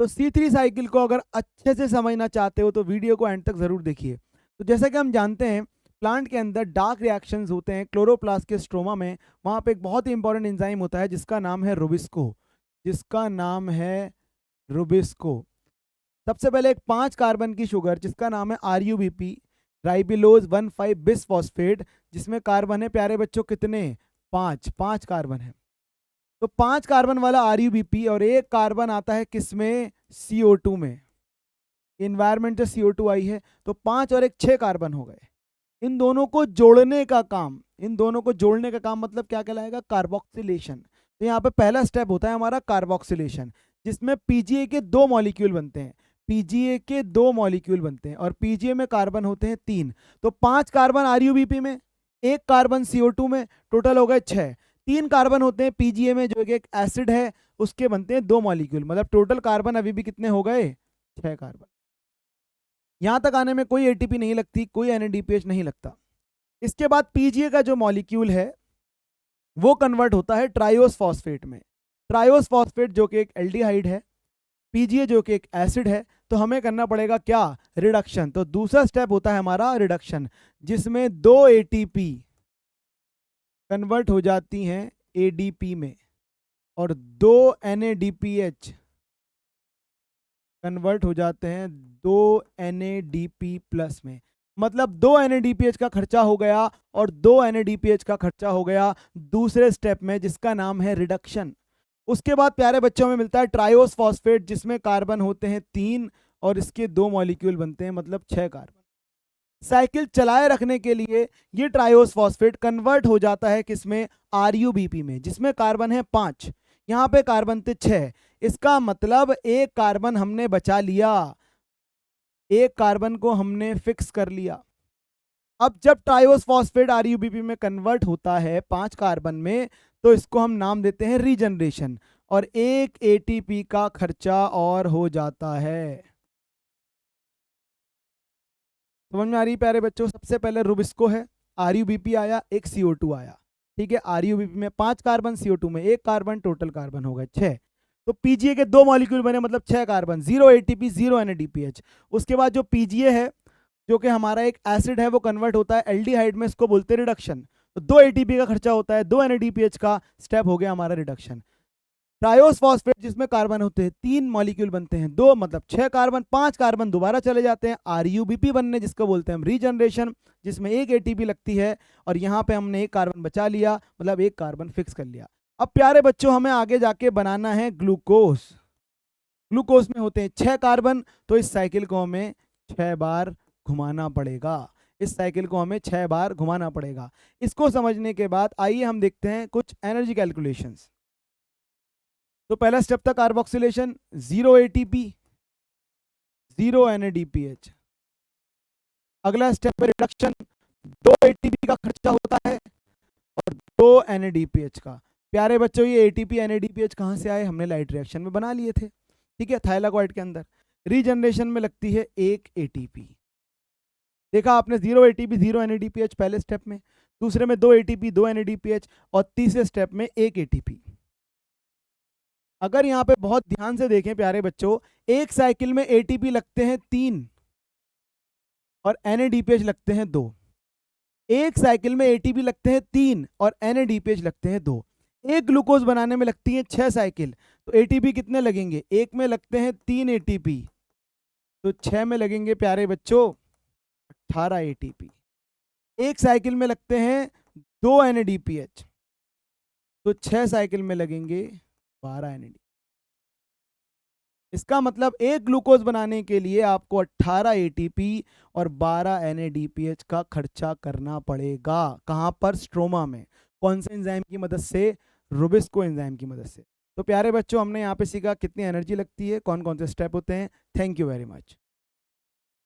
तो C3 cycle को अगर अच्छे से समझना चाहते हो तो वीडियो को एंड तक ज़रूर देखिए। तो जैसा कि हम जानते हैं प्लांट के अंदर डार्क रिएक्शंस होते हैं क्लोरोप्लास्ट के स्ट्रोमा में। वहाँ पे एक बहुत ही इंपॉर्टेंट एंजाइम होता है जिसका नाम है रुबिस्को, जिसका नाम है रुबिस्को। सबसे पहले एक 5 कार्बन की शुगर जिसका नाम है RUBP, राइबिलोज 1,5 बिसफॉस्फेट, जिसमें कार्बन है प्यारे बच्चों कितने, 5 कार्बन है। तो 5 कार्बन वाला RUBP और एक कार्बन आता है किसमें, CO2 में। इन्वायरमेंट से CO2 आई है तो 5 और एक 6 कार्बन हो गए। इन दोनों को जोड़ने का काम, इन दोनों को जोड़ने का काम मतलब क्या कहलाएगा, कार्बोक्सिलेशन। तो यहाँ पे पहला स्टेप होता है हमारा कार्बोक्सिलेशन, जिसमें PGA के 2 मॉलिक्यूल बनते हैं, PGA के 2 मॉलिक्यूल बनते हैं और PGA में कार्बन होते हैं 3। तो 5 कार्बन RUBP में, एक कार्बन CO2 में, टोटल हो गए 6। 3 कार्बन होते हैं PGA में जो कि एक एसिड है, उसके बनते हैं 2 मॉलिक्यूल, मतलब टोटल कार्बन अभी भी कितने हो गए, 6 कार्बन। यहाँ तक आने में कोई ATP नहीं लगती, कोई NADPH नहीं लगता। इसके बाद PGA का जो मॉलिक्यूल है वो कन्वर्ट होता है ट्रायोस फॉस्फेट में। ट्रायोस फॉस्फेट जो कि एक एल्डिहाइड है, PGA जो कि एक एसिड है, तो हमें करना पड़ेगा क्या, रिडक्शन। तो दूसरा स्टेप होता है हमारा रिडक्शन, जिसमें 2 ATP कन्वर्ट हो जाती हैं ADP में और 2 NADPH कन्वर्ट हो जाते हैं 2 NADP प्लस में। मतलब 2 NADPH का खर्चा हो गया और 2 NADPH का खर्चा हो गया दूसरे स्टेप में जिसका नाम है रिडक्शन। उसके बाद प्यारे बच्चों में मिलता है ट्रायोस फॉस्फेट जिसमें कार्बन होते हैं 3 और इसके 2 मॉलिक्यूल बनते हैं, मतलब 6 कार्बन। साइकिल चलाए रखने के लिए ये ट्रायोस फॉस्फेट कन्वर्ट हो जाता है किसमें, RUBP में, जिसमें कार्बन है 5, यहाँ पे कार्बन थे 6। इसका मतलब एक कार्बन हमने बचा लिया, एक कार्बन को हमने फिक्स कर लिया। अब जब ट्रायोस फॉस्फेट RUBP में कन्वर्ट होता है 5 कार्बन में, तो इसको हम नाम देते हैं रीजनरेशन और एक ATP का खर्चा और हो जाता है। समझ में आ रही प्यारे बच्चों, सबसे पहले रुबिस्को है, RUBP आया, एक CO2 आया, ठीक है। RUBP में 5 कार्बन, CO2 में 1 कार्बन, टोटल कार्बन हो गए 6। तो PGA के 2 मॉलिक्यूल बने, मतलब 6 कार्बन, 0 ATP 0 NADPH। उसके बाद जो PGA है जो कि हमारा एक एसिड है वो कन्वर्ट होता है एल्डिहाइड में, इसको बोलते हैं रिडक्शन। तो 2 ATP का खर्चा होता है, 2 NADPH का स्टेप हो गया हमारा रिडक्शन। ट्रायोस फॉस्फेट जिसमें कार्बन होते हैं 3 मॉलिक्यूल बनते हैं 2, मतलब 6 कार्बन, 5 कार्बन दोबारा चले जाते हैं RUBP बनने, जिसको बोलते हैं हम रीजनरेशन, जिसमें एक ATP लगती है और यहाँ पे हमने एक कार्बन बचा लिया, मतलब एक कार्बन फिक्स कर लिया। अब प्यारे बच्चों हमें आगे जाके बनाना है ग्लूकोज। ग्लूकोज में होते हैं 6 कार्बन, तो इस साइकिल को हमें 6 बार घुमाना पड़ेगा, इस साइकिल को हमें 6 बार घुमाना पड़ेगा। इसको समझने के बाद आइए हम देखते हैं कुछ एनर्जी कैलकुलेशंस। तो पहला स्टेप था कार्बोक्सिलेशन, 0 ATP 0 NADPH। अगला स्टेप है रिडक्शन, 2 ATP का खर्चा होता है और 2 NADPH का। प्यारे बच्चों ये ATP NADPH कहाँ से आए, हमने लाइट रिएक्शन में बना लिए थे, ठीक है, थाइलाकॉइड के अंदर। रीजनरेशन में लगती है 1 ATP। देखा आपने, 0 ATP 0 NADPH पहले स्टेप में, दूसरे में 2 ATP 2 NADPH और तीसरे स्टेप में 1 ATP। अगर यहाँ पे बहुत ध्यान से देखें प्यारे बच्चों, एक साइकिल में ATP लगते हैं 3 और NADPH लगते हैं 2। एक साइकिल में ATP लगते हैं 3 और NADPH लगते हैं 2। एक ग्लूकोज बनाने में लगती है 6 साइकिल, तो ATP कितने लगेंगे, एक में लगते हैं 3 ATP, तो 6 में लगेंगे प्यारे बच्चों 18 ATP। एक साइकिल में लगते हैं 2 NADPH, तो 6 साइकिल में लगेंगे 12 NADPH। इसका मतलब एक ग्लूकोज बनाने के लिए आपको 18 ATP और 12 NADPH का खर्चा करना पड़ेगा। कहाँ पर, स्ट्रोमा में। कौन से एंजाइम की मदद से, रुबिस्को एंजाइम की मदद से। तो प्यारे बच्चों हमने यहाँ पे सीखा कितनी एनर्जी लगती है, कौन कौन से स्टेप होते हैं। Thank you very much.